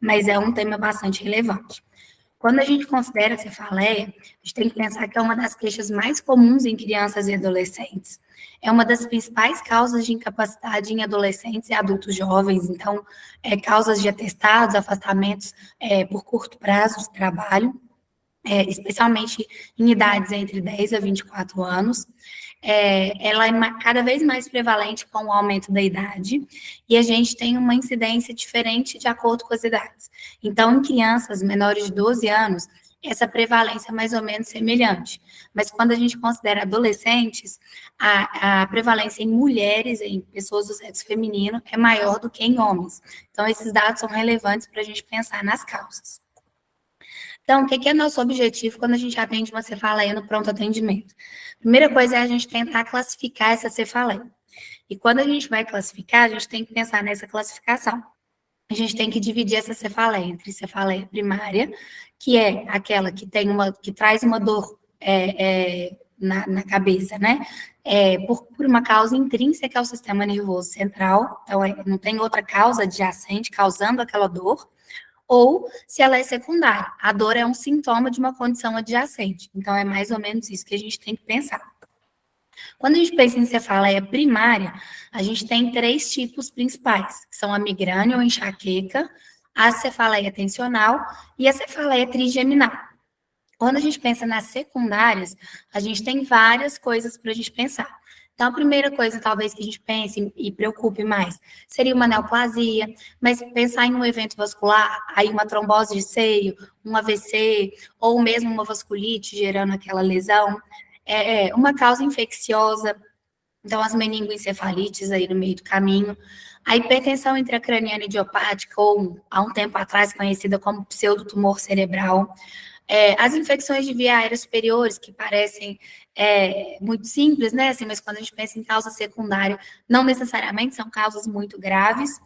mas é um tema bastante relevante. Quando a gente considera a cefaleia, a gente tem que pensar que é uma das queixas mais comuns em crianças e adolescentes. É uma das principais causas de incapacidade em adolescentes e adultos jovens, então, causas de atestados, afastamentos por curto prazo de trabalho, especialmente em idades entre 10 a 24 anos. Ela é cada vez mais prevalente com o aumento da idade, e a gente tem uma incidência diferente de acordo com as idades. Então, em crianças menores de 12 anos, essa prevalência é mais ou menos semelhante. Mas quando a gente considera adolescentes, a prevalência em mulheres, em pessoas do sexo feminino, é maior do que em homens. Então, esses dados são relevantes para a gente pensar nas causas. Então, o que é nosso objetivo quando a gente atende uma cefaleia no pronto atendimento? Primeira coisa é a gente tentar classificar essa cefaleia. E quando a gente vai classificar, a gente tem que pensar nessa classificação. A gente tem que dividir essa cefaleia entre cefaleia primária, que é aquela que traz uma dor na cabeça, né? Por uma causa intrínseca ao sistema nervoso central, então não tem outra causa adjacente causando aquela dor, ou se ela é secundária. A dor é um sintoma de uma condição adjacente. Então, é mais ou menos isso que a gente tem que pensar. Quando a gente pensa em cefaleia primária, a gente tem 3 tipos principais, que são a migrânia ou enxaqueca, a cefaleia tensional e a cefaleia trigeminal. Quando a gente pensa nas secundárias, a gente tem várias coisas para a gente pensar. Então, a primeira coisa, talvez, que a gente pense e preocupe mais, seria uma neoplasia, mas pensar em um evento vascular, aí uma trombose de seio, um AVC, ou mesmo uma vasculite gerando aquela lesão, uma causa infecciosa, então as meningoencefalites aí no meio do caminho, a hipertensão intracraniana idiopática, ou há um tempo atrás conhecida como pseudotumor cerebral, as infecções de via aérea superiores, que parecem muito simples, né? Assim, mas quando a gente pensa em causa secundária, não necessariamente são causas muito graves.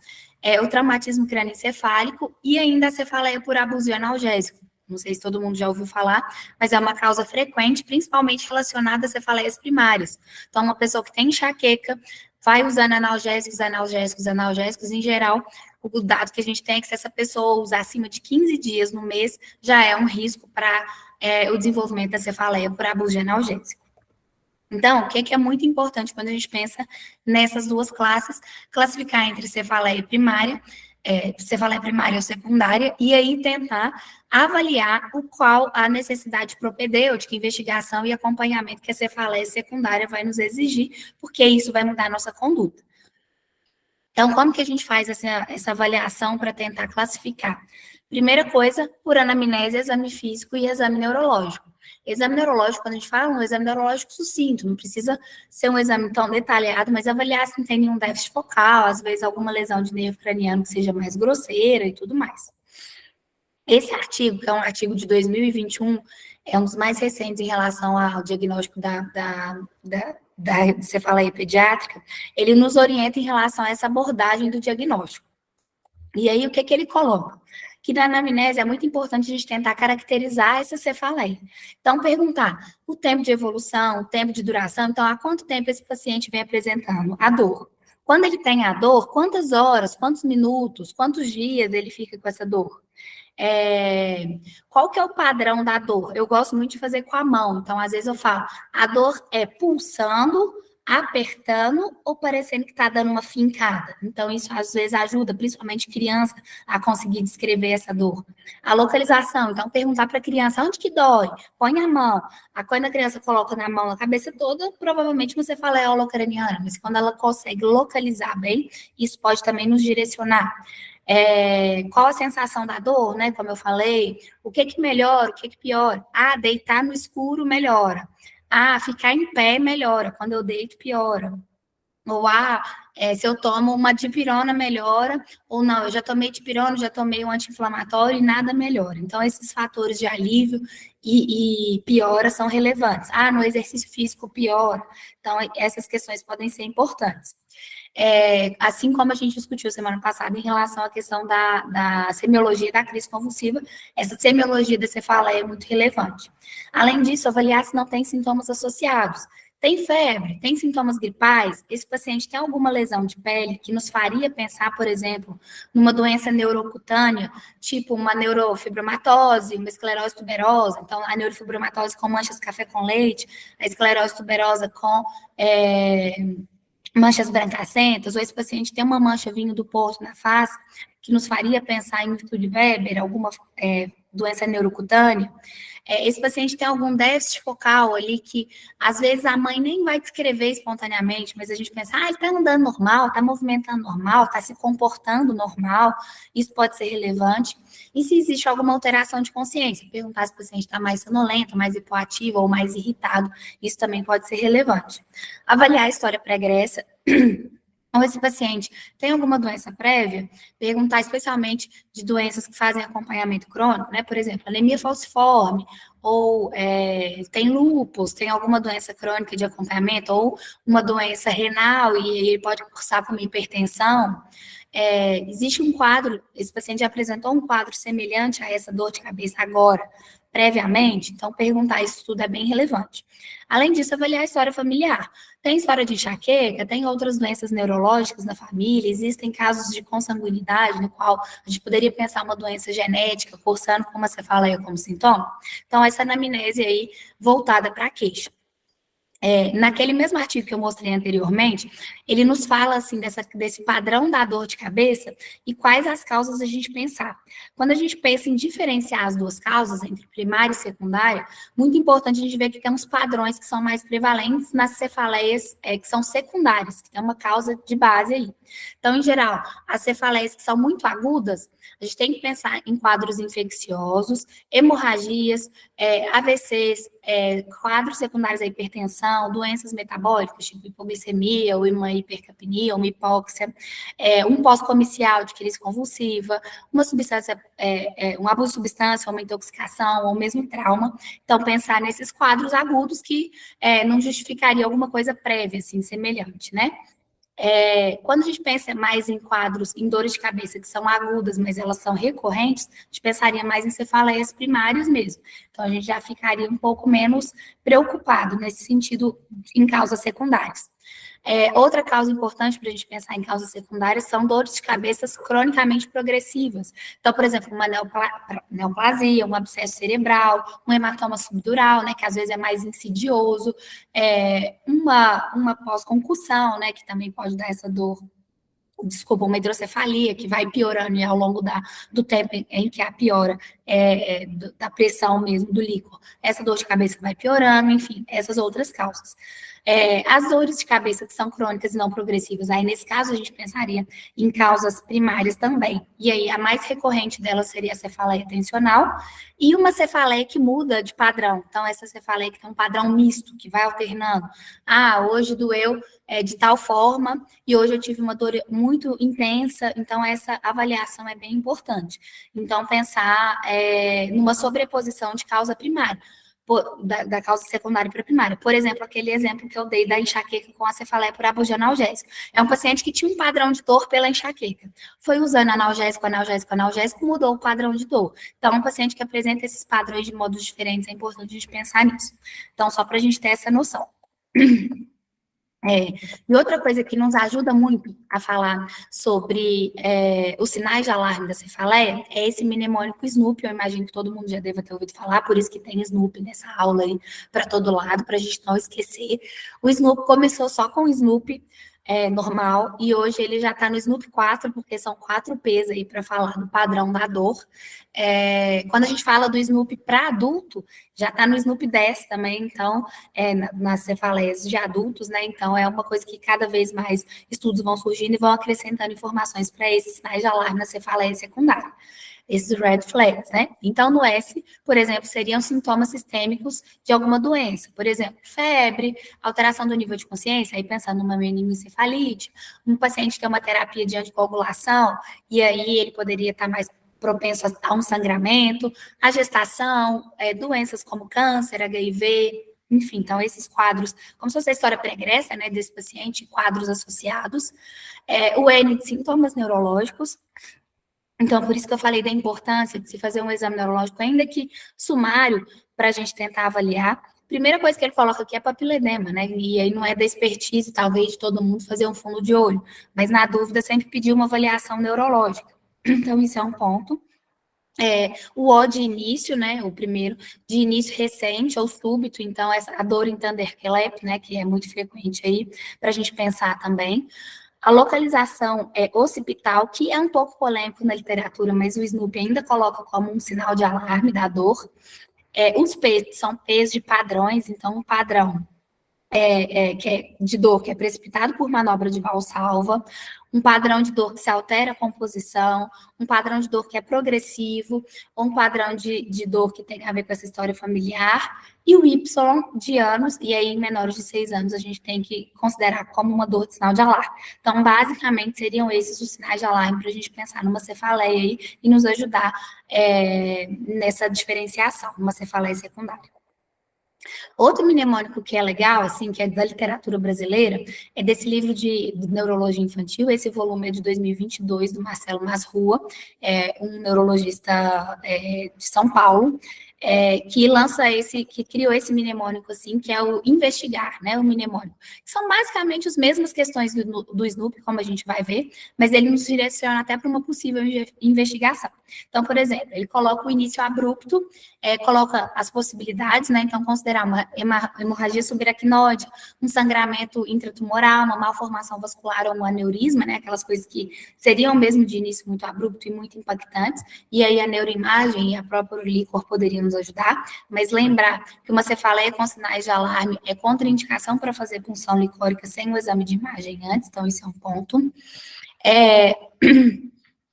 O traumatismo crânioencefálico e ainda a cefaleia por abuso de analgésico. Não sei se todo mundo já ouviu falar, mas é uma causa frequente, principalmente relacionada a cefaleias primárias. Então, uma pessoa que tem enxaqueca vai usando analgésicos, em geral, o dado que a gente tem é que se essa pessoa usar acima de 15 dias no mês, já é um risco para o desenvolvimento da cefaleia por abuso de analgésico. Então, o que é muito importante quando a gente pensa nessas duas classes, classificar entre cefaleia primária ou secundária, e aí tentar avaliar qual a necessidade propedêutica, investigação e acompanhamento que a cefaleia secundária vai nos exigir, porque isso vai mudar a nossa conduta. Então, como que a gente faz essa avaliação para tentar classificar? Primeira coisa, por anamnese, exame físico e exame neurológico. Exame neurológico, quando a gente fala, um exame neurológico sucinto, não precisa ser um exame tão detalhado, mas avaliar se não tem nenhum déficit focal, às vezes alguma lesão de nervo craniano que seja mais grosseira e tudo mais. Esse artigo, que é um artigo de 2021, é um dos mais recentes em relação ao diagnóstico da cefaleia pediátrica, ele nos orienta em relação a essa abordagem do diagnóstico. E aí, o que ele coloca? Que na anamnese é muito importante a gente tentar caracterizar essa cefaleia. Então, perguntar o tempo de evolução, o tempo de duração, então, há quanto tempo esse paciente vem apresentando a dor? Quando ele tem a dor, quantas horas, quantos minutos, quantos dias ele fica com essa dor? Qual que é o padrão da dor? Eu gosto muito de fazer com a mão, então às vezes eu falo, a dor é pulsando, apertando ou parecendo que está dando uma fincada. Então isso às vezes ajuda, principalmente criança, a conseguir descrever essa dor. A localização, então perguntar para a criança, onde que dói? Põe a mão. Quando a criança coloca na mão, na cabeça toda, provavelmente você fala é holocraniana, mas quando ela consegue localizar bem, isso pode também nos direcionar. Qual a sensação da dor, né? Como eu falei, o que melhora, o que piora? Deitar no escuro melhora. Ficar em pé melhora. Quando eu deito, piora. Ou se eu tomo uma dipirona melhora, ou não, eu já tomei dipirona, já tomei um anti-inflamatório e nada melhora. Então, esses fatores de alívio e piora são relevantes. No exercício físico piora. Então, essas questões podem ser importantes. Assim como a gente discutiu semana passada em relação à questão da semiologia da crise convulsiva, essa semiologia da cefaleia é muito relevante. Além disso, avaliar se não tem sintomas associados. Tem febre, tem sintomas gripais, esse paciente tem alguma lesão de pele que nos faria pensar, por exemplo, numa doença neurocutânea, tipo uma neurofibromatose, uma esclerose tuberosa, então a neurofibromatose com manchas café com leite, a esclerose tuberosa com manchas brancacentas, ou esse paciente tem uma mancha vinho do Porto na face, que nos faria pensar em virtude Weber, alguma doença neurocutânea. Esse paciente tem algum déficit focal ali que, às vezes, a mãe nem vai descrever espontaneamente, mas a gente pensa, ele está andando normal, está movimentando normal, está se comportando normal, isso pode ser relevante. E se existe alguma alteração de consciência, perguntar se o paciente está mais sonolento, mais hipoativo ou mais irritado, isso também pode ser relevante. Avaliar a história pregressa, ou esse paciente tem alguma doença prévia, perguntar especialmente de doenças que fazem acompanhamento crônico, né? Por exemplo, anemia falciforme, ou tem lúpus, tem alguma doença crônica de acompanhamento, ou uma doença renal e ele pode cursar por uma hipertensão. Existe um quadro, esse paciente já apresentou um quadro semelhante a essa dor de cabeça agora, previamente, então perguntar isso tudo é bem relevante. Além disso, avaliar a história familiar. Tem história de enxaqueca, tem outras doenças neurológicas na família, existem casos de consanguinidade, no qual a gente poderia pensar uma doença genética, cursando com uma cefaleia como sintoma. Então, essa anamnese aí voltada para a queixa. Naquele mesmo artigo que eu mostrei anteriormente, ele nos fala assim desse padrão da dor de cabeça e quais as causas a gente pensar. Quando a gente pensa em diferenciar as duas causas, entre primária e secundária, muito importante a gente ver que tem uns padrões que são mais prevalentes nas cefaleias que são secundárias, que tem uma causa de base aí. Então, em geral, as cefaleias que são muito agudas, a gente tem que pensar em quadros infecciosos, hemorragias, AVCs, quadros secundários à hipertensão, doenças metabólicas, tipo hipoglicemia, ou uma hipercapnia, uma hipóxia, um pós-comicial de crise convulsiva, uma substância, um abuso de substância, uma intoxicação, ou mesmo trauma. Então, pensar nesses quadros agudos que não justificaria alguma coisa prévia, assim, semelhante, né? Quando a gente pensa mais em quadros, em dores de cabeça que são agudas, mas elas são recorrentes, a gente pensaria mais em cefaleias primárias mesmo. Então, a gente já ficaria um pouco menos preocupado nesse sentido em causas secundárias. Outra causa importante para a gente pensar em causas secundárias são dores de cabeças cronicamente progressivas. Então, por exemplo, uma neoplasia, um abscesso cerebral, um hematoma subdural, né, que às vezes é mais insidioso, uma pós-concussão, né, que também pode dar essa dor, desculpa, uma hidrocefalia que vai piorando e ao longo do tempo em que a piora da pressão mesmo do líquor, essa dor de cabeça vai piorando, enfim, essas outras causas. As dores de cabeça que são crônicas e não progressivas, aí nesse caso a gente pensaria em causas primárias também. E aí a mais recorrente delas seria a cefaleia tensional e uma cefaleia que muda de padrão. Então, essa cefaleia que tem um padrão misto, que vai alternando. Hoje doeu de tal forma e hoje eu tive uma dor muito intensa, então essa avaliação é bem importante. Então, pensar numa sobreposição de causa primária. Da causa secundária para primária. Por exemplo, aquele exemplo que eu dei da enxaqueca com a cefaleia por abuso de analgésico. É um paciente que tinha um padrão de dor pela enxaqueca. Foi usando analgésico, mudou o padrão de dor. Então, um paciente que apresenta esses padrões de modos diferentes, é importante a gente pensar nisso. Então, só para a gente ter essa noção. E outra coisa que nos ajuda muito a falar sobre os sinais de alarme da cefaleia é esse mnemônico Snoop. Eu imagino que todo mundo já deva ter ouvido falar, por isso que tem Snoop nessa aula aí para todo lado, para a gente não esquecer. O Snoop começou só com o Snoop normal, e hoje ele já está no Snoop 4, porque são 4 P's aí para falar do padrão da dor. Quando a gente fala do Snoop para adulto, já está no Snoop 10 também, então, nas cefaleias de adultos, né? Então, é uma coisa que cada vez mais estudos vão surgindo e vão acrescentando informações para esses sinais de alarme na cefaleia secundária. Esses red flags, né? Então, no S, por exemplo, seriam sintomas sistêmicos de alguma doença. Por exemplo, febre, alteração do nível de consciência, aí pensando numa meningoencefalite, um paciente tem uma terapia de anticoagulação, e aí ele poderia estar mais propenso a um sangramento, a gestação, doenças como câncer, HIV, enfim, então esses quadros, como se fosse a história pregressa, né, desse paciente, quadros associados. O N de sintomas neurológicos. Então, por isso que eu falei da importância de se fazer um exame neurológico, ainda que sumário, para a gente tentar avaliar. Primeira coisa que ele coloca aqui é papiledema, né? E aí não é da expertise, talvez, de todo mundo fazer um fundo de olho, mas na dúvida sempre pedir uma avaliação neurológica. Então, isso é um ponto. O O de início, né, o primeiro, de início recente ou súbito, então a dor em thunderclap, né, que é muito frequente aí, para a gente pensar também. A localização occipital, que é um pouco polêmico na literatura, mas o Snoop ainda coloca como um sinal de alarme da dor. Os P's são P's de padrões, então um padrão que é de dor que é precipitado por manobra de Valsalva, um padrão de dor que se altera a composição, um padrão de dor que é progressivo, ou um padrão de dor que tem a ver com essa história familiar, e o Y de anos, e aí em menores de 6 anos a gente tem que considerar como uma dor de sinal de alarme. Então, basicamente, seriam esses os sinais de alarme para a gente pensar numa cefaleia aí e nos ajudar nessa diferenciação, uma cefaleia secundária. Outro mnemônico que é legal, assim, que é da literatura brasileira, é desse livro de neurologia infantil, esse volume é de 2022, do Marcelo Masrua, um neurologista de São Paulo, que criou esse mnemônico, assim, que é o investigar, né, o mnemônico. São basicamente as mesmas questões do Snoop, como a gente vai ver, mas ele nos direciona até para uma possível investigação. Então, por exemplo, ele coloca o início abrupto, coloca as possibilidades, né? Então, considerar uma hemorragia subaracnoide, um sangramento intratumoral, uma malformação vascular ou um aneurisma, né? Aquelas coisas que seriam mesmo de início muito abrupto e muito impactantes, e aí a neuroimagem e a própria líquor poderiam nos ajudar, mas lembrar que uma cefaleia com sinais de alarme é contraindicação para fazer punção licórica sem o exame de imagem antes, então esse é um ponto.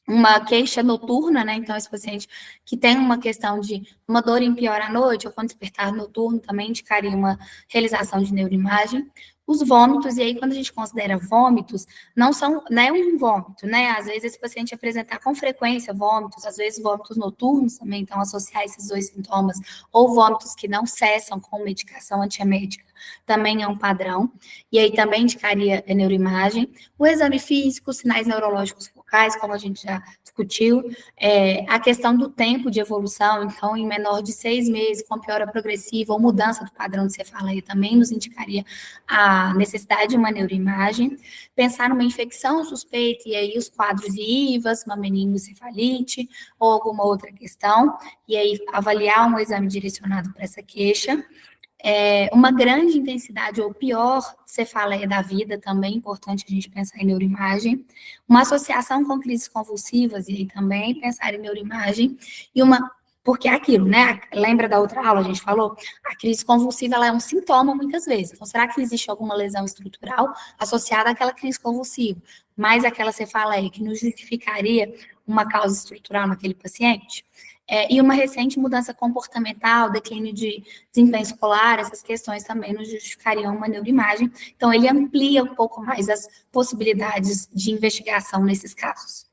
Uma queixa noturna, né? Então, esse paciente que tem uma questão de uma dor em pior à noite, ou quando despertar noturno, também indicaria uma realização de neuroimagem. Os vômitos, e aí quando a gente considera vômitos, não é um vômito, né? Às vezes esse paciente apresentar com frequência vômitos, às vezes vômitos noturnos também, então associar esses dois sintomas, ou vômitos que não cessam com medicação antiemética, também é um padrão, e aí também indicaria a neuroimagem. O exame físico, sinais neurológicos focais, como a gente já discutiu, a questão do tempo de evolução, então, em menor de 6 meses, com piora progressiva ou mudança do padrão de cefaleia, também nos indicaria a necessidade de uma neuroimagem. Pensar numa infecção suspeita, e aí os quadros de IVAS, uma meningocefalite, ou alguma outra questão, e aí avaliar um exame direcionado para essa queixa. Uma grande intensidade ou pior cefaleia da vida, também é importante a gente pensar em neuroimagem, uma associação com crises convulsivas, e aí também pensar em neuroimagem, porque é aquilo, né? Lembra da outra aula, a gente falou? A crise convulsiva, ela é um sintoma muitas vezes. Então, será que existe alguma lesão estrutural associada àquela crise convulsiva? Mais aquela cefaleia que nos justificaria uma causa estrutural naquele paciente? E uma recente mudança comportamental, declínio de desempenho escolar, essas questões também nos justificariam uma neuroimagem. Então, ele amplia um pouco mais as possibilidades de investigação nesses casos.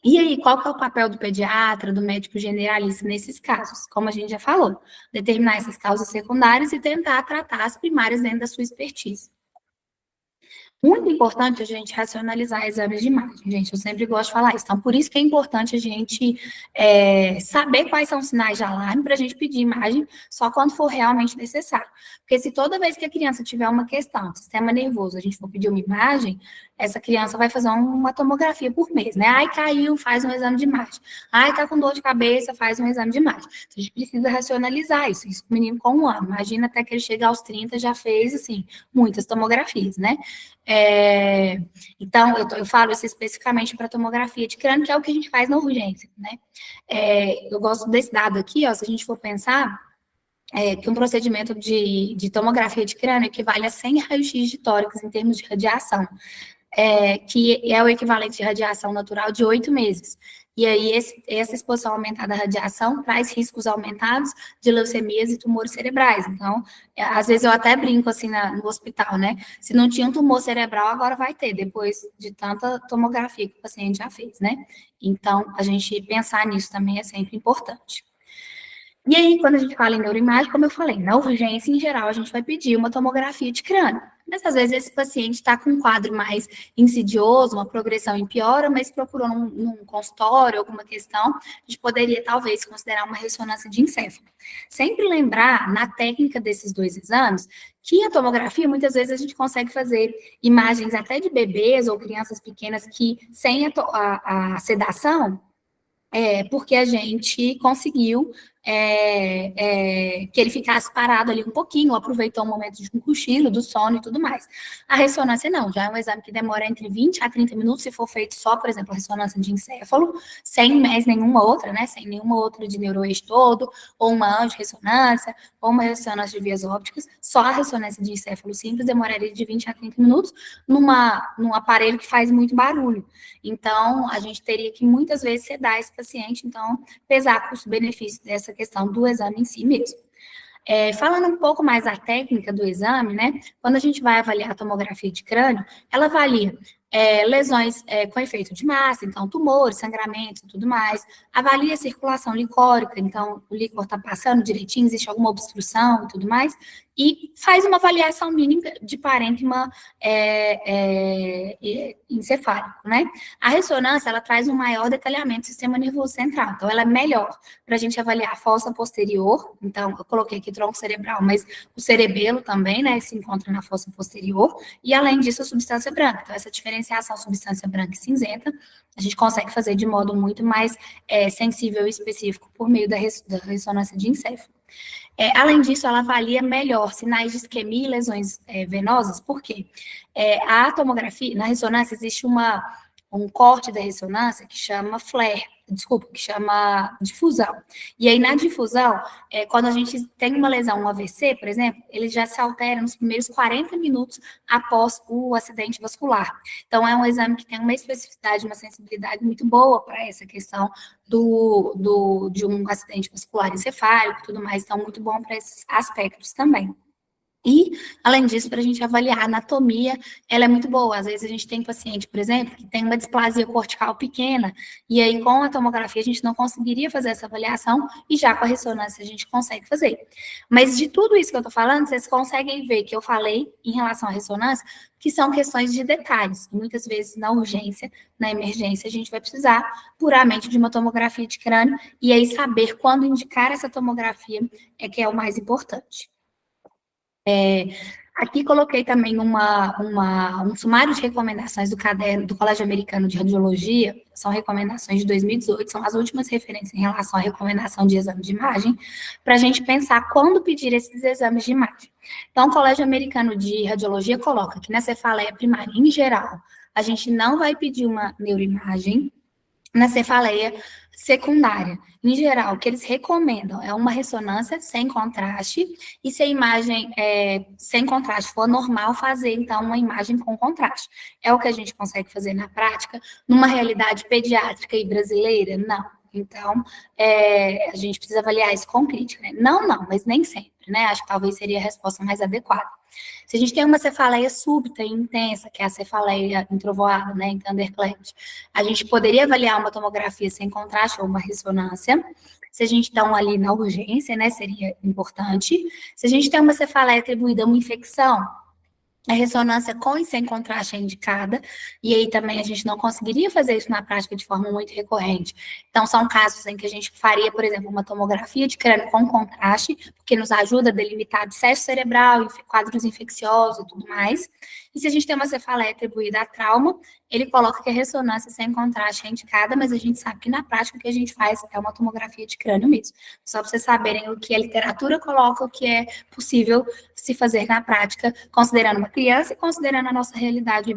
E aí, qual que é o papel do pediatra, do médico generalista nesses casos? Como a gente já falou, determinar essas causas secundárias e tentar tratar as primárias dentro da sua expertise. Muito importante a gente racionalizar exames de imagem, gente, eu sempre gosto de falar isso. Então, por isso que é importante a gente saber quais são os sinais de alarme para a gente pedir imagem só quando for realmente necessário. Porque se toda vez que a criança tiver uma questão, sistema nervoso, a gente for pedir uma imagem, essa criança vai fazer uma tomografia por mês, né? Ai, caiu, faz um exame de imagem. Ai, tá com dor de cabeça, faz um exame de imagem. Então, a gente precisa racionalizar isso. Isso com o menino com 1 ano. Imagina até que ele chega aos 30, já fez, assim, muitas tomografias, né? Então, eu falo isso especificamente para tomografia de crânio, que é o que a gente faz na urgência, né? Eu gosto desse dado aqui, ó, se a gente for pensar, que um procedimento de tomografia de crânio equivale a 100 raios-x de tórax em termos de radiação, que é o equivalente de radiação natural de 8 meses. E aí, essa exposição aumentada à radiação traz riscos aumentados de leucemias e tumores cerebrais. Então, às vezes eu até brinco assim no hospital, né? Se não tinha um tumor cerebral, agora vai ter, depois de tanta tomografia que o paciente já fez, né? Então, a gente pensar nisso também é sempre importante. E aí, quando a gente fala em neuroimagem, como eu falei, na urgência, em geral, a gente vai pedir uma tomografia de crânio. Mas, às vezes, esse paciente está com um quadro mais insidioso, uma progressão em piora, mas procurou num consultório, alguma questão, a gente poderia, talvez, considerar uma ressonância de encéfalo. Sempre lembrar, na técnica desses dois exames, que a tomografia, muitas vezes, a gente consegue fazer imagens até de bebês ou crianças pequenas que, sem a sedação, porque a gente conseguiu que ele ficasse parado ali um pouquinho, aproveitou o momento de um cochilo, do sono e tudo mais. A ressonância não, já é um exame que demora entre 20 a 30 minutos, se for feito só, por exemplo, a ressonância de encéfalo, sem mais nenhuma outra, né, sem nenhuma outra de neuroeixo todo, ou uma angiorressonância, ou uma ressonância de vias ópticas, só a ressonância de encéfalo simples demoraria de 20 a 30 minutos num aparelho que faz muito barulho. Então, a gente teria que muitas vezes sedar esse paciente, então, pesar custo-benefício dessa questão do exame em si mesmo. Falando um pouco mais da técnica do exame, né? Quando a gente vai avaliar a tomografia de crânio, ela avalia lesões com efeito de massa, então tumores, sangramentos e tudo mais, avalia a circulação licórica, então o líquor está passando direitinho, existe alguma obstrução e tudo mais, e faz uma avaliação mínima de parênquima encefálico, né? A ressonância, ela traz um maior detalhamento do sistema nervoso central, então ela é melhor para a gente avaliar a fossa posterior, então eu coloquei aqui tronco cerebral, mas o cerebelo também, né, se encontra na fossa posterior, e além disso a substância branca, então essa diferenciação substância branca e cinzenta, a gente consegue fazer de modo muito mais sensível e específico por meio da ressonância de encéfalo. Além disso, ela avalia melhor sinais de isquemia e lesões venosas, porque a tomografia, na ressonância, existe um corte da ressonância que chama flare, que chama difusão. E aí, na difusão, quando a gente tem uma lesão, um AVC, por exemplo, ele já se altera nos primeiros 40 minutos após o acidente vascular. Então, é um exame que tem uma especificidade, uma sensibilidade muito boa para essa questão de um acidente vascular encefálico e tudo mais, então, muito bom para esses aspectos também. E, além disso, para a gente avaliar a anatomia, ela é muito boa. Às vezes a gente tem paciente, por exemplo, que tem uma displasia cortical pequena, e aí com a tomografia a gente não conseguiria fazer essa avaliação, e já com a ressonância a gente consegue fazer. Mas de tudo isso que eu estou falando, vocês conseguem ver que eu falei em relação à ressonância, que são questões de detalhes. Muitas vezes na urgência, na emergência, a gente vai precisar puramente de uma tomografia de crânio, e aí saber quando indicar essa tomografia é que é o mais importante. Aqui coloquei também um sumário de recomendações do caderno do Colégio Americano de Radiologia, são recomendações de 2018, são as últimas referências em relação à recomendação de exame de imagem, para a gente pensar quando pedir esses exames de imagem. Então, o Colégio Americano de Radiologia coloca que na cefaleia primária, em geral, a gente não vai pedir uma neuroimagem, na cefaleia secundária. Em geral, o que eles recomendam é uma ressonância sem contraste, e se a imagem sem contraste for normal, fazer, então, uma imagem com contraste. É o que a gente consegue fazer na prática, numa realidade pediátrica e brasileira? Não. Então, a gente precisa avaliar isso com crítica, né? Não, mas nem sempre, né? Acho que talvez seria a resposta mais adequada. Se a gente tem uma cefaleia súbita e intensa, que é a cefaleia introvoada, né, em Thunderclap, a gente poderia avaliar uma tomografia sem contraste ou uma ressonância. Se a gente está ali na urgência, né, seria importante. Se a gente tem uma cefaleia atribuída a uma infecção, a ressonância com e sem contraste é indicada, e aí também a gente não conseguiria fazer isso na prática de forma muito recorrente. Então, são casos em que a gente faria, por exemplo, uma tomografia de crânio com contraste, porque nos ajuda a delimitar abscesso cerebral, quadros infecciosos e tudo mais. E se a gente tem uma cefaleia atribuída a trauma, ele coloca que a ressonância sem contraste é indicada, mas a gente sabe que na prática o que a gente faz é uma tomografia de crânio mesmo. Só para vocês saberem o que a literatura coloca, o que é possível se fazer na prática, considerando uma criança e considerando a nossa realidade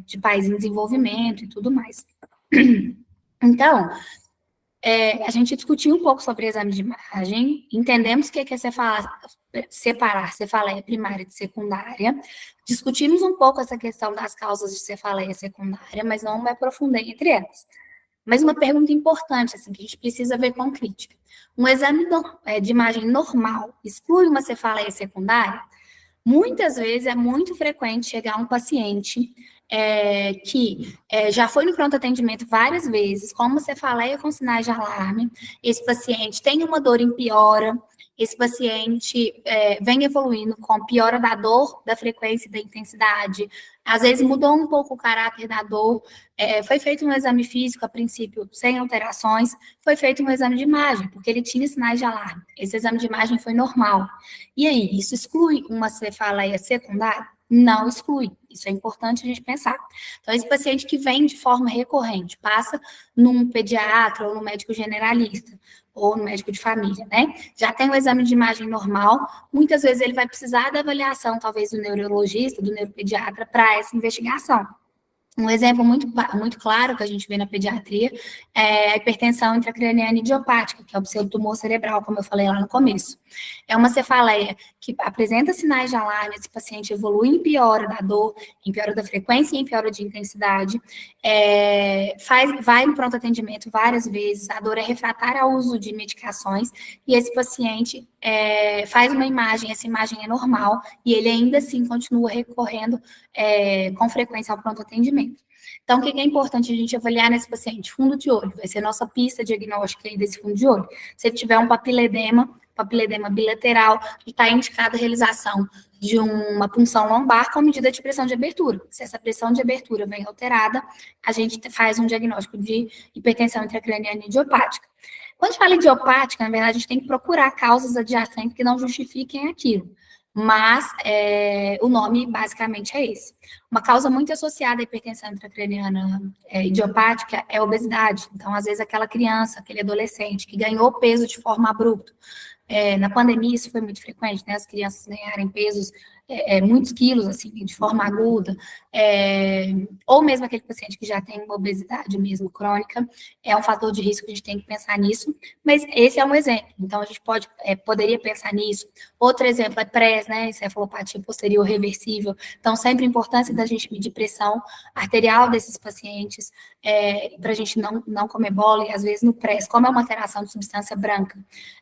de país em desenvolvimento e tudo mais. Então, a gente discutiu um pouco sobre exame de imagem, entendemos o que é separar cefaleia primária de secundária, discutimos um pouco essa questão das causas de cefaleia secundária, mas não me aprofundei entre elas. Mas uma pergunta importante, assim, que a gente precisa ver com crítica. Um exame de imagem normal exclui uma cefaleia secundária? Muitas vezes é muito frequente chegar um paciente que já foi no pronto atendimento várias vezes, como cefaleia com sinais de alarme, esse paciente tem uma dor em piora, esse paciente vem evoluindo com piora da dor, da frequência e da intensidade, às vezes mudou um pouco o caráter da dor, foi feito um exame físico, a princípio, sem alterações, foi feito um exame de imagem, porque ele tinha sinais de alarme. Esse exame de imagem foi normal. E aí, isso exclui uma cefaleia secundária? Não exclui. Isso é importante a gente pensar. Então, esse paciente que vem de forma recorrente, passa num pediatra ou no médico generalista, ou no médico de família, né? Já tem o exame de imagem normal, muitas vezes ele vai precisar da avaliação, talvez, do neurologista, do neuropediatra, para essa investigação. Um exemplo muito claro que a gente vê na pediatria é a hipertensão intracraniana idiopática, que é o pseudotumor cerebral, como eu falei lá no começo. É uma cefaleia que apresenta sinais de alarme, esse paciente evolui em piora da dor, em piora da frequência e em piora de intensidade, vai no pronto atendimento várias vezes, a dor é refratária ao uso de medicações, e esse paciente faz uma imagem, essa imagem é normal, e ele ainda assim continua recorrendo com frequência ao pronto atendimento. Então, o que é importante a gente avaliar nesse paciente? Fundo de olho, vai ser a nossa pista diagnóstica aí desse fundo de olho. Se ele tiver um papiledema bilateral, está indicada a realização de uma punção lombar com medida de pressão de abertura. Se essa pressão de abertura vem alterada, a gente faz um diagnóstico de hipertensão intracraniana idiopática. Quando a gente fala idiopática, na verdade, a gente tem que procurar causas adjacentes que não justifiquem aquilo. Mas o nome basicamente é esse. Uma causa muito associada à hipertensão intracraniana idiopática é a obesidade. Então, às vezes, aquela criança, aquele adolescente que ganhou peso de forma abrupta. Na pandemia, isso foi muito frequente, né? As crianças ganharem pesos, muitos quilos, assim, de forma aguda, ou mesmo aquele paciente que já tem uma obesidade mesmo crônica, é um fator de risco, a gente tem que pensar nisso, mas esse é um exemplo, então a gente poderia pensar nisso. Outro exemplo é PRES, né? Encefalopatia posterior reversível, então sempre a importância da gente medir pressão arterial desses pacientes, para a gente não comer bola, e às vezes no PRES, como é uma alteração de substância branca,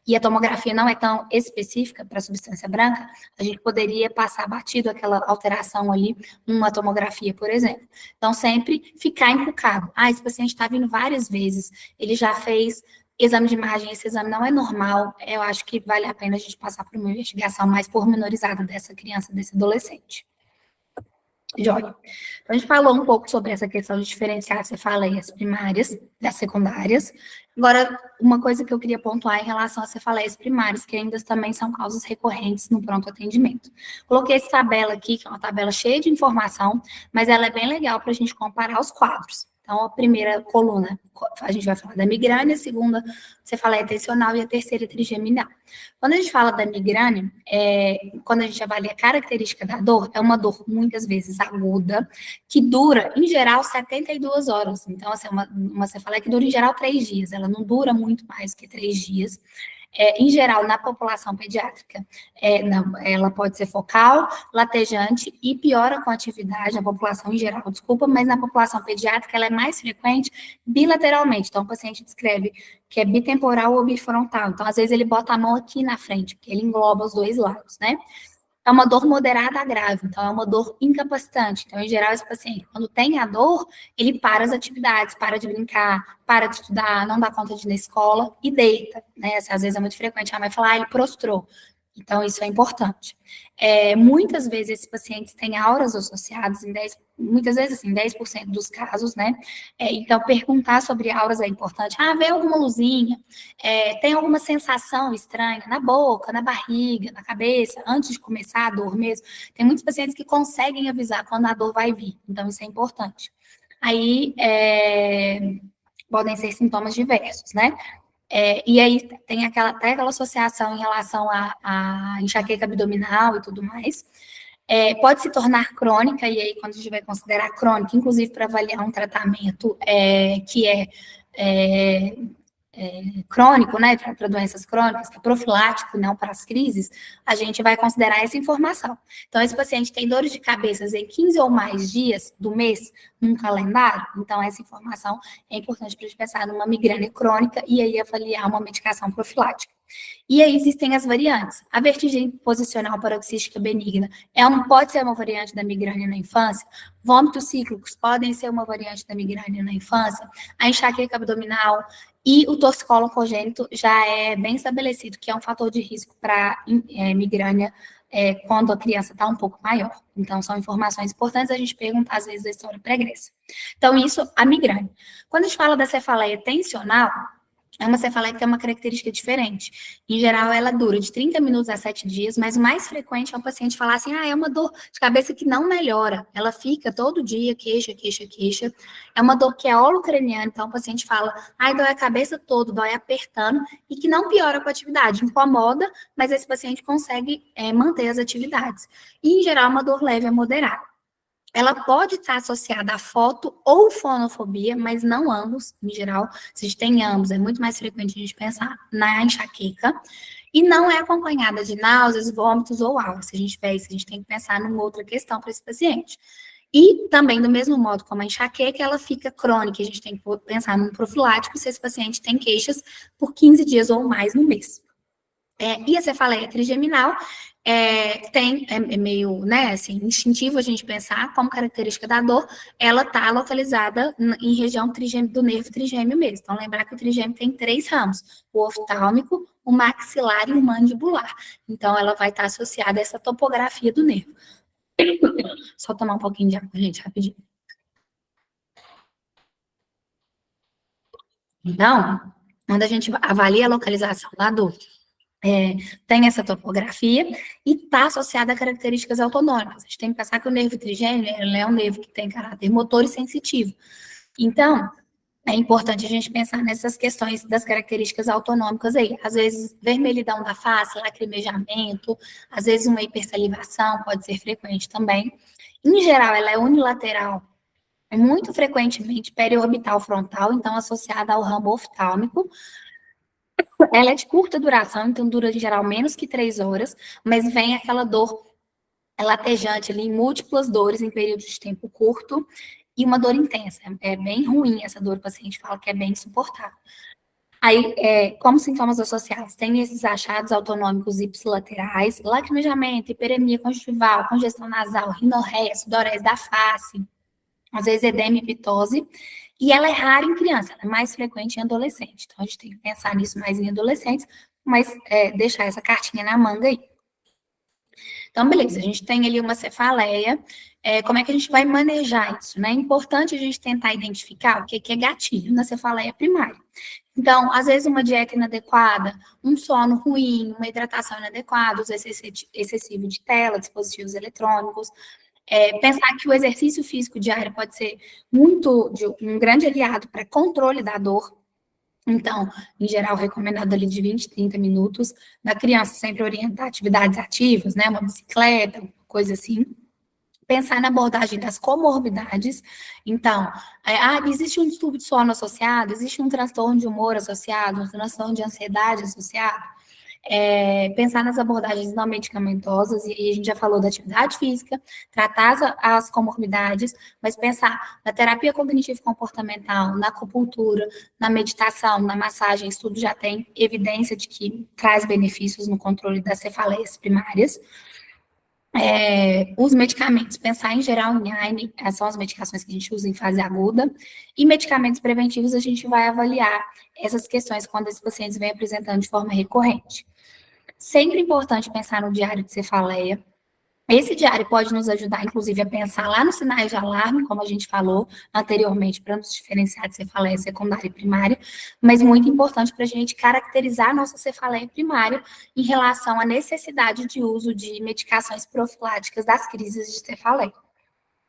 e a tomografia não é tão específica para a substância branca, a gente poderia passar batido aquela alteração ali, uma tomografia, por exemplo. Então, sempre ficar encucado. Esse paciente está vindo várias vezes, ele já fez exame de imagem, esse exame não é normal, eu acho que vale a pena a gente passar por uma investigação mais pormenorizada dessa criança, desse adolescente. Joia. Então, a gente falou um pouco sobre essa questão de diferenciar as cefaleias primárias das secundárias. Agora, uma coisa que eu queria pontuar em relação às cefaleias primárias, que ainda também são causas recorrentes no pronto atendimento. Coloquei essa tabela aqui, que é uma tabela cheia de informação, mas ela é bem legal para a gente comparar os quadros. Então, a primeira coluna, a gente vai falar da migrânia, a segunda, cefaleia tensional, e a terceira, trigeminal. Quando a gente fala da migrânia, quando a gente avalia a característica da dor, é uma dor muitas vezes aguda, que dura, em geral, 72 horas. Então, assim, uma cefaleia que dura, em geral, 3 dias. Ela não dura muito mais que 3 dias. Em geral, na população pediátrica, ela pode ser focal, latejante e piora com a atividade, na população em geral, desculpa, mas na população pediátrica ela é mais frequente bilateralmente. Então, o paciente descreve que é bitemporal ou bifrontal. Então, às vezes, ele bota a mão aqui na frente, porque ele engloba os dois lados, né? É uma dor moderada a grave, então é uma dor incapacitante. Então, em geral, esse paciente, quando tem a dor, ele para as atividades, para de brincar, para de estudar, não dá conta de ir na escola e deita, né? Às vezes é muito frequente a mãe falar, ele prostrou. Então, isso é importante. Muitas vezes, esses pacientes têm auras associadas, muitas vezes, assim, 10% dos casos, né? Então, perguntar sobre auras é importante. Vê alguma luzinha? Tem alguma sensação estranha na boca, na barriga, na cabeça, antes de começar a dor mesmo? Tem muitos pacientes que conseguem avisar quando a dor vai vir, então isso é importante. Aí, podem ser sintomas diversos, né? E aí tem até aquela associação em relação à enxaqueca abdominal e tudo mais. Pode se tornar crônica, e aí quando a gente vai considerar crônica, inclusive para avaliar um tratamento que crônico, né, para doenças crônicas, que é profilático, não para as crises, a gente vai considerar essa informação. Então, esse paciente tem dores de cabeça em 15 ou mais dias do mês num calendário, então essa informação é importante para a gente pensar numa migrânia crônica e aí avaliar uma medicação profilática. E aí existem as variantes. A vertigem posicional paroxística benigna pode ser uma variante da migrânia na infância. Vômitos cíclicos podem ser uma variante da migrânia na infância. A enxaqueca abdominal e o torcicolo congênito já é bem estabelecido que é um fator de risco para migrânia quando a criança está um pouco maior. Então, são informações importantes a gente perguntar, às vezes, da história pregressa. Então, isso, a migrânia. Quando a gente fala da cefaleia tensional, é uma cefaleia que tem uma característica diferente. Em geral, ela dura de 30 minutos a 7 dias, mas o mais frequente é o paciente falar assim, é uma dor de cabeça que não melhora. Ela fica todo dia, queixa, queixa, queixa. É uma dor que é holocraniana, então o paciente fala, dói a cabeça toda, dói apertando, e que não piora com a atividade. Incomoda, mas esse paciente consegue manter as atividades. E, em geral, é uma dor leve a moderada. Ela pode estar associada a foto ou fonofobia, mas não ambos, em geral. Se a gente tem ambos, é muito mais frequente a gente pensar na enxaqueca. E não é acompanhada de náuseas, vômitos ou algo. Se a gente tiver isso, a gente tem que pensar numa outra questão para esse paciente. E também, do mesmo modo como a enxaqueca, ela fica crônica. A gente tem que pensar num profilático se esse paciente tem queixas por 15 dias ou mais no mês. E a cefaleia trigeminal é meio, né, assim, instintivo a gente pensar como característica da dor, ela está localizada em região do nervo trigêmeo mesmo. Então, lembrar que o trigêmeo tem 3 ramos, o oftálmico, o maxilar e o mandibular. Então, ela vai estar associada a essa topografia do nervo. Só tomar um pouquinho de água, gente, rapidinho. Então, quando a gente avalia a localização da dor, tem essa topografia e está associada a características autonômicas. A gente tem que pensar que o nervo trigêmeo é um nervo que tem caráter motor e sensitivo. Então, é importante a gente pensar nessas questões das características autonômicas aí. Às vezes, vermelhidão da face, lacrimejamento, às vezes uma hipersalivação pode ser frequente também. Em geral, ela é unilateral, muito frequentemente periorbital frontal, então associada ao ramo oftálmico. Ela é de curta duração, então dura em geral menos que 3 horas, mas vem aquela dor latejante ali, múltiplas dores em período de tempo curto e uma dor intensa. É bem ruim essa dor, o paciente fala que é bem insuportável. Aí, como sintomas associados, tem esses achados autonômicos ipsilaterais, lacrimejamento, hiperemia conjuntival, congestão nasal, rinorreia, sudorese da face, às vezes edema e pitose, e ela é rara em criança, ela é mais frequente em adolescente. Então, a gente tem que pensar nisso mais em adolescentes, mas deixar essa cartinha na manga aí. Então, beleza, a gente tem ali uma cefaleia, como é que a gente vai manejar isso, né? É importante a gente tentar identificar o que é gatilho na cefaleia primária. Então, às vezes uma dieta inadequada, um sono ruim, uma hidratação inadequada, uso excessivo de tela, dispositivos eletrônicos, pensar que o exercício físico diário pode ser um grande aliado para controle da dor. Então, em geral, recomendado ali de 20, 30 minutos. Na criança, sempre orientar atividades ativas, né? Uma bicicleta, coisa assim. Pensar na abordagem das comorbidades. Então, existe um distúrbio de sono associado, existe um transtorno de humor associado, um transtorno de ansiedade associado. Pensar nas abordagens não medicamentosas, e aí a gente já falou da atividade física, tratar as comorbidades, mas pensar na terapia cognitivo-comportamental, na acupuntura, na meditação, na massagem, isso tudo já tem evidência de que traz benefícios no controle das cefaleias primárias. Os medicamentos, pensar em geral em AINE, são as medicações que a gente usa em fase aguda, e medicamentos preventivos a gente vai avaliar essas questões quando esses pacientes vêm apresentando de forma recorrente. Sempre importante pensar no diário de cefaleia. Esse diário pode nos ajudar, inclusive, a pensar lá nos sinais de alarme, como a gente falou anteriormente, para nos diferenciar de cefaleia secundária e primária, mas muito importante para a gente caracterizar a nossa cefaleia primária em relação à necessidade de uso de medicações profiláticas das crises de cefaleia.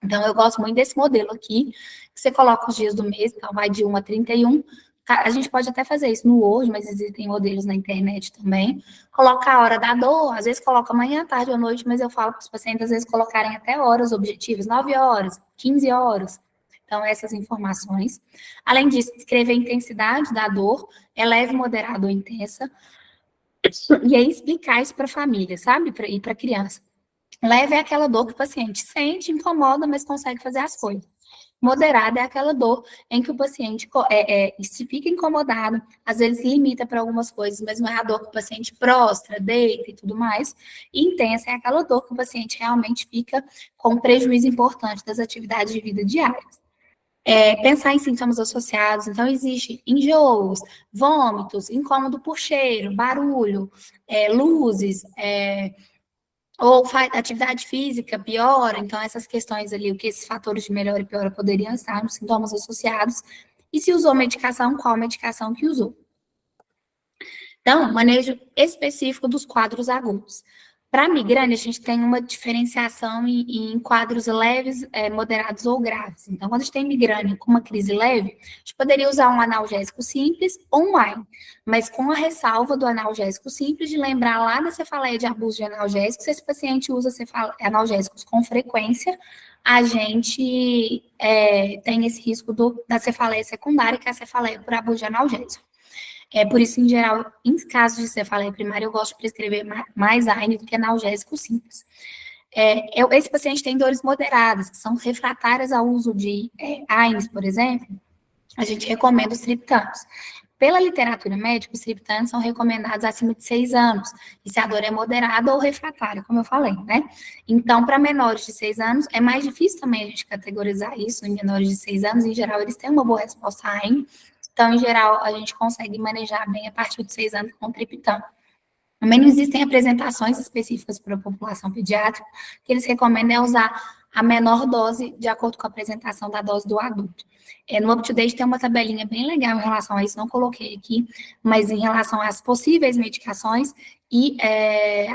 Então, eu gosto muito desse modelo aqui, que você coloca os dias do mês, então vai de 1 a 31. A gente pode até fazer isso no Word, mas existem modelos na internet também. Coloca a hora da dor, às vezes coloca manhã, tarde ou noite, mas eu falo para os pacientes, às vezes, colocarem até horas objetivas, 9 horas, 15 horas. Então, essas informações. Além disso, escrever a intensidade da dor, é leve, moderada ou intensa. E aí, explicar isso para a família, sabe? E para a criança. Leve é aquela dor que o paciente sente, incomoda, mas consegue fazer as coisas. Moderada é aquela dor em que o paciente se fica incomodado, às vezes limita para algumas coisas, mas não é a dor que o paciente prostra, deita e tudo mais. E intensa é aquela dor que o paciente realmente fica com um prejuízo importante das atividades de vida diárias. Pensar em sintomas associados, então existe enjoos, vômitos, incômodo por cheiro, barulho, luzes, ou atividade física piora, então essas questões ali, o que esses fatores de melhora e piora poderiam estar nos sintomas associados, e se usou medicação, qual medicação que usou. Então, manejo específico dos quadros agudos. Para a migrânia, a gente tem uma diferenciação em quadros leves, moderados ou graves. Então, quando a gente tem migrânia com uma crise leve, a gente poderia usar um analgésico simples ou um AINE, mas com a ressalva do analgésico simples, de lembrar lá da cefaleia de abuso de analgésicos, se esse paciente usa analgésicos com frequência, a gente tem esse risco da cefaleia secundária, que é a cefaleia por abuso de analgésico. Por isso, em geral, em casos de cefaleia primária, eu gosto de prescrever mais AINE do que analgésico simples. Esse paciente tem dores moderadas, que são refratárias ao uso de AINES, por exemplo, a gente recomenda os triptanos. Pela literatura médica, os triptanos são recomendados acima de 6 anos, e se a dor é moderada ou refratária, como eu falei, né? Então, para menores de 6 anos, é mais difícil também a gente categorizar isso em menores de 6 anos, em geral, eles têm uma boa resposta à AINE, então, em geral, a gente consegue manejar bem a partir de 6 anos com triptano. Também não existem apresentações específicas para a população pediátrica, que eles recomendam usar a menor dose de acordo com a apresentação da dose do adulto. No UpToDate tem uma tabelinha bem legal em relação a isso, não coloquei aqui, mas em relação às possíveis medicações e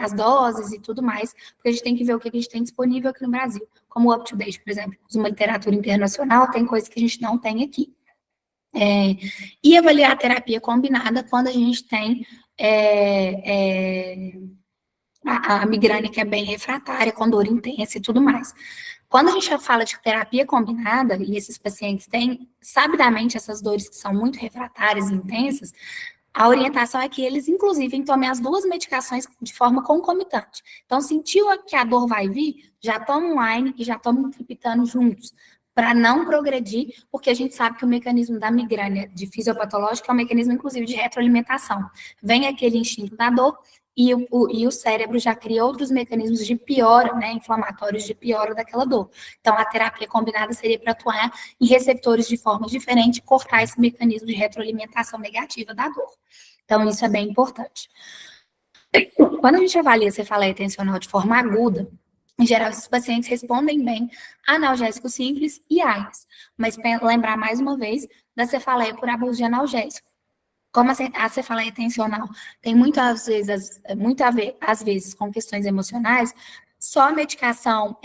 as doses e tudo mais, porque a gente tem que ver o que a gente tem disponível aqui no Brasil. Como o UpToDate, por exemplo, uma literatura internacional, tem coisas que a gente não tem aqui. E avaliar a terapia combinada quando a gente tem a migrânia que é bem refratária, com dor intensa e tudo mais. Quando a gente fala de terapia combinada, e esses pacientes têm sabidamente essas dores que são muito refratárias e intensas, a orientação é que eles, inclusive, tomem as duas medicações de forma concomitante. Então, sentiu que a dor vai vir, já toma um AINE e já toma um triptano juntos, para não progredir, porque a gente sabe que o mecanismo da migrânia de fisiopatológica é um mecanismo, inclusive, de retroalimentação. Vem aquele instinto da dor, e o cérebro já cria outros mecanismos de piora, né, inflamatórios de piora daquela dor. Então, a terapia combinada seria para atuar em receptores de forma diferente e cortar esse mecanismo de retroalimentação negativa da dor. Então, isso é bem importante. Quando a gente avalia a cefaleia tensional de forma aguda, em geral, esses pacientes respondem bem a analgésico simples e AINES, mas lembrar mais uma vez da cefaleia por abuso de analgésico. Como a cefaleia tensional tem muitas vezes, muito a ver, às vezes, com questões emocionais, só a medicação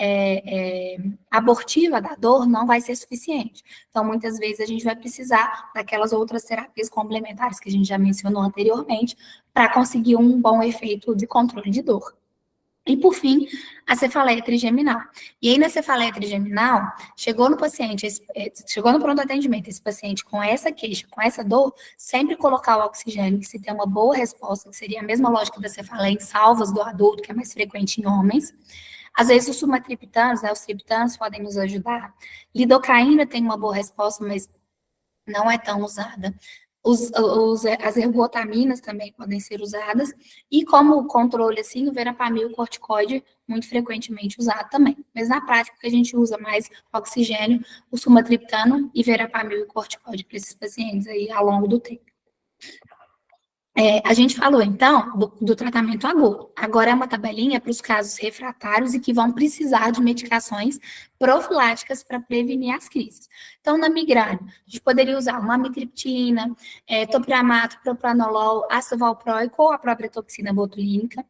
abortiva da dor não vai ser suficiente. Então, muitas vezes, a gente vai precisar daquelas outras terapias complementares que a gente já mencionou anteriormente, para conseguir um bom efeito de controle de dor. E, por fim, a cefaleia trigeminal. E aí, na cefaleia trigeminal, chegou no paciente, chegou no pronto atendimento, esse paciente com essa queixa, com essa dor, sempre colocar o oxigênio, que se tem uma boa resposta, que seria a mesma lógica da cefaleia em salvas do adulto, que é mais frequente em homens. Às vezes, os sumatriptanos, né, os triptanos podem nos ajudar. Lidocaína tem uma boa resposta, mas não é tão usada. As ergotaminas também podem ser usadas, e como controle, assim, o verapamil e o corticoide, muito frequentemente usado também. Mas na prática, a gente usa mais oxigênio, o sumatriptano e verapamil e corticoide para esses pacientes aí ao longo do tempo. A gente falou, então, do tratamento agudo. Agora é uma tabelinha para os casos refratários e que vão precisar de medicações profiláticas para prevenir as crises. Então, na migrânia, a gente poderia usar uma amitriptilina, topiramate, propranolol, ácido valproico ou a própria toxina botulínica.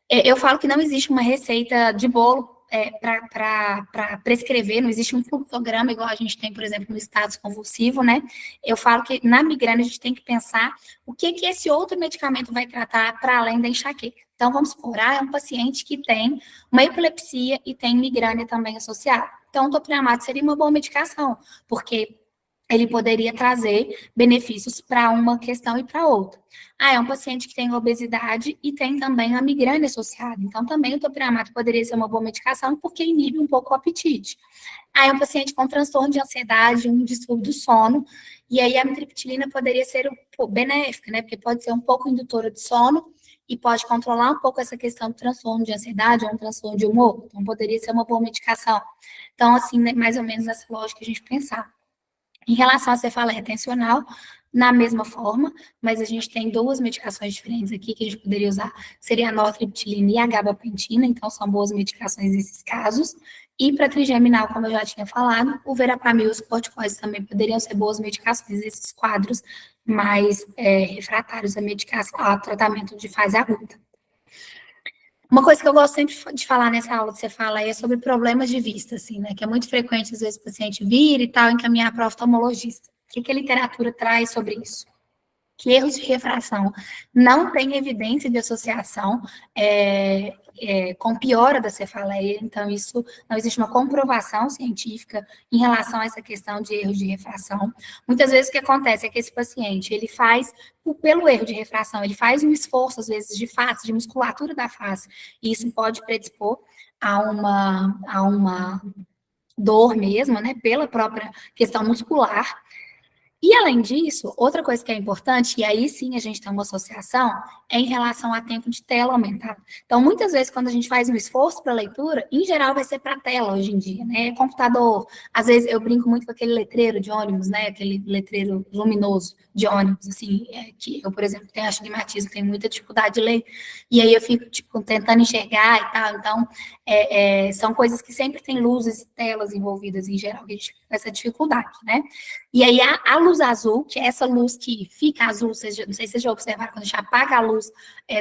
Eu falo que não existe uma receita de bolo para prescrever, não existe um fluxograma igual a gente tem, por exemplo, no status convulsivo, né? Eu falo que na migrânia a gente tem que pensar o que esse outro medicamento vai tratar para além da enxaqueca. Então, vamos supor, é um paciente que tem uma epilepsia e tem migrânia também associada. Então, o topiramate seria uma boa medicação, porque ele poderia trazer benefícios para uma questão e para outra. É um paciente que tem obesidade e tem também a migrânia associada. Então, também o topiramate poderia ser uma boa medicação, porque inibe um pouco o apetite. Aí um paciente com transtorno de ansiedade, um distúrbio do sono, e aí a amitriptilina poderia ser benéfica, né? Porque pode ser um pouco indutora de sono e pode controlar um pouco essa questão do transtorno de ansiedade ou um transtorno de humor. Então, poderia ser uma boa medicação. Então, assim, né, mais ou menos nessa lógica a gente pensar. Em relação à cefaleia retencional, na mesma forma, mas a gente tem duas medicações diferentes aqui que a gente poderia usar, seria a nortriptilina e a gabapentina, então são boas medicações nesses casos. E para trigeminal, como eu já tinha falado, o verapamil e os corticoides também poderiam ser boas medicações nesses quadros mais refratários à medicação, ao tratamento de fase aguda. Uma coisa que eu gosto sempre de falar nessa aula que você fala aí é sobre problemas de vista, assim, né? Que é muito frequente, às vezes, o paciente vir e tal, encaminhar para o oftalmologista. O que a literatura traz sobre isso? Que erros de refração não têm evidência de associação com piora da cefaleia, então isso não existe uma comprovação científica em relação a essa questão de erros de refração. Muitas vezes o que acontece é que esse paciente, ele faz, pelo erro de refração, ele faz um esforço, às vezes, de face, de musculatura da face, e isso pode predispor a uma dor mesmo, né, pela própria questão muscular. E, além disso, outra coisa que é importante, e aí sim a gente tem uma associação, é em relação a tempo de tela aumentado. Então, muitas vezes, quando a gente faz um esforço para leitura, em geral vai ser para a tela hoje em dia, né? Computador, às vezes eu brinco muito com aquele letreiro de ônibus, né? Aquele letreiro luminoso de ônibus, assim, que eu, por exemplo, tenho astigmatismo, tenho muita dificuldade de ler, e aí eu fico, tipo, tentando enxergar e tal. Então, são coisas que sempre tem luzes e telas envolvidas em geral, que a gente fica com essa dificuldade, né? E aí a luz azul, que é essa luz que fica azul, não sei se vocês já observaram, quando a gente apaga a luz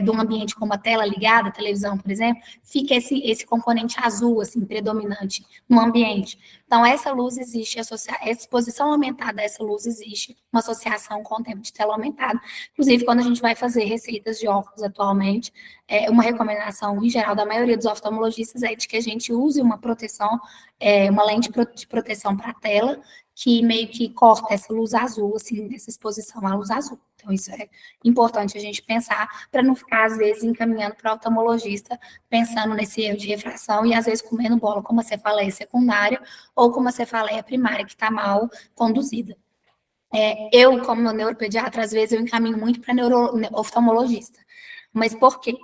de um ambiente com uma tela ligada, a televisão, por exemplo, fica esse componente azul, assim, predominante no ambiente. Então, essa luz existe, a exposição aumentada a essa luz existe, uma associação com o tempo de tela aumentado. Inclusive, quando a gente vai fazer receitas de óculos atualmente, uma recomendação, em geral, da maioria dos oftalmologistas é de que a gente use uma proteção, uma lente de proteção para a tela, que meio que corta essa luz azul, assim, essa exposição à luz azul. Então, isso é importante a gente pensar, para não ficar, às vezes, encaminhando para o oftalmologista, pensando nesse erro de refração e, às vezes, comendo bola com uma cefaleia secundária ou com uma cefaleia primária que está mal conduzida. Eu, como neuropediatra, às vezes, eu encaminho muito para oftalmologista. Mas por quê?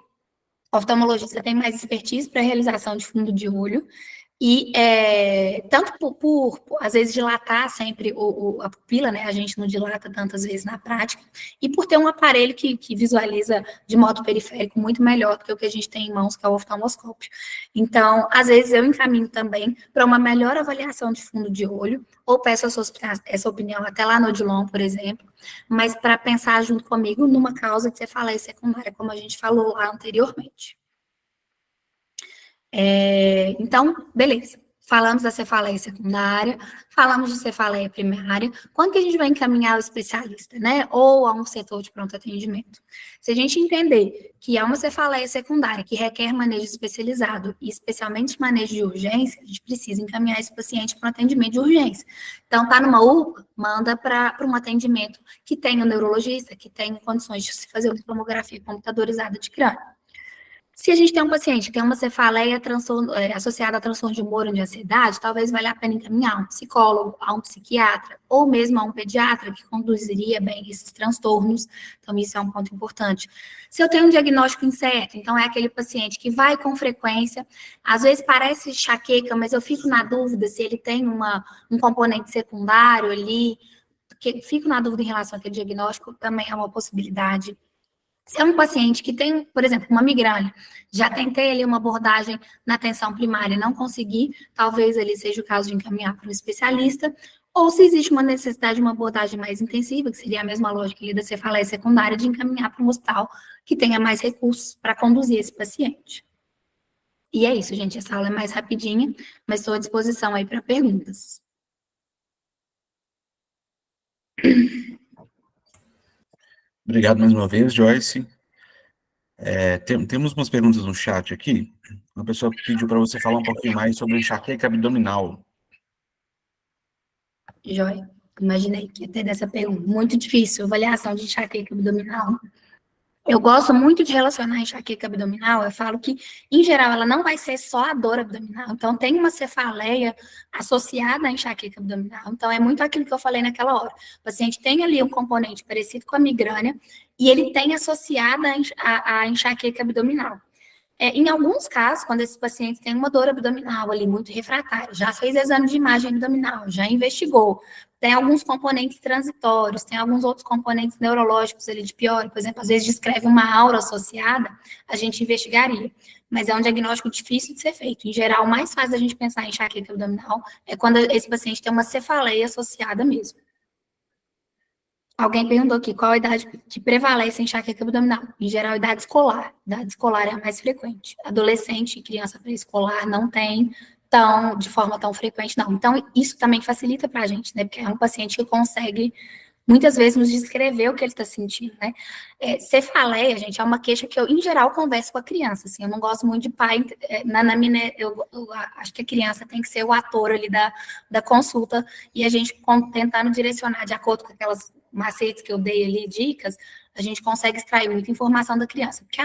O oftalmologista tem mais expertise para a realização de fundo de olho, e tanto às vezes, dilatar sempre a pupila, né? A gente não dilata tantas vezes na prática, e por ter um aparelho que visualiza de modo periférico muito melhor do que o que a gente tem em mãos, que é o oftalmoscópio. Então, às vezes, eu encaminho também para uma melhor avaliação de fundo de olho, ou peço essa opinião até lá no Odilon, por exemplo, mas para pensar junto comigo numa causa de cefaleia secundária, como a gente falou lá anteriormente. Então, beleza. Falamos da cefaleia secundária, falamos de cefaleia primária. Quando que a gente vai encaminhar o especialista, né? Ou a um setor de pronto atendimento? Se a gente entender que é uma cefaleia secundária que requer manejo especializado, e especialmente manejo de urgência, a gente precisa encaminhar esse paciente para um atendimento de urgência. Então, tá numa UPA, manda para um atendimento que tenha um neurologista, que tenha condições de se fazer uma tomografia computadorizada de crânio. Se a gente tem um paciente que tem uma cefaleia associada a transtorno de humor ou de ansiedade, talvez valha a pena encaminhar a um psicólogo, a um psiquiatra, ou mesmo a um pediatra que conduziria bem esses transtornos. Então, isso é um ponto importante. Se eu tenho um diagnóstico incerto, então é aquele paciente que vai com frequência, às vezes parece enxaqueca, mas eu fico na dúvida se ele tem um componente secundário ali, fico na dúvida em relação àquele diagnóstico, também é uma possibilidade. Se é um paciente que tem, por exemplo, uma migrânia, já tentei ali uma abordagem na atenção primária e não consegui, talvez ele seja o caso de encaminhar para um especialista, ou se existe uma necessidade de uma abordagem mais intensiva, que seria a mesma lógica ali da cefaleia secundária, de encaminhar para um hospital que tenha mais recursos para conduzir esse paciente. E é isso, gente, essa aula é mais rapidinha, mas estou à disposição aí para perguntas. Obrigado mais uma vez, Joyce. Temos umas perguntas no chat aqui. Uma pessoa pediu para você falar um pouquinho mais sobre enxaqueca abdominal. Imaginei que ia ter dessa pergunta. Muito difícil, avaliação de enxaqueca abdominal. Eu gosto muito de relacionar a enxaqueca abdominal, eu falo que, em geral, ela não vai ser só a dor abdominal, então tem uma cefaleia associada à enxaqueca abdominal, então é muito aquilo que eu falei naquela hora. O paciente tem ali um componente parecido com a migrânia, e ele tem associada a enxaqueca abdominal. Em alguns casos, quando esse paciente tem uma dor abdominal ali muito refratária, já fez exame de imagem abdominal, já investigou, tem alguns componentes transitórios, tem alguns outros componentes neurológicos ali de pior, por exemplo, às vezes descreve uma aura associada, a gente investigaria. Mas é um diagnóstico difícil de ser feito. Em geral, o mais fácil da gente pensar em enxaqueca abdominal é quando esse paciente tem uma cefaleia associada mesmo. Alguém perguntou aqui qual a idade que prevalece em enxaqueca abdominal. Em geral, idade escolar. Idade escolar é a mais frequente. Adolescente e criança pré-escolar não tem de forma tão frequente, não. Então, isso também facilita para a gente, né? Porque é um paciente que consegue, muitas vezes, nos descrever o que ele está sentindo, né? Cefaleia, gente, é uma queixa que eu, em geral, converso com a criança, assim. Eu não gosto muito de pai, eu acho que a criança tem que ser o ator ali da consulta, e a gente tentando direcionar de acordo com aquelas macetes que eu dei ali, dicas, a gente consegue extrair muita informação da criança. Porque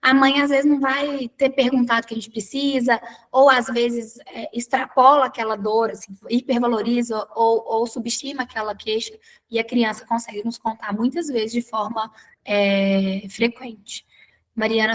a mãe, às vezes, não vai ter perguntado o que a gente precisa, ou, às vezes, extrapola aquela dor, assim, hipervaloriza ou subestima aquela queixa, e a criança consegue nos contar muitas vezes de forma frequente. Mariana,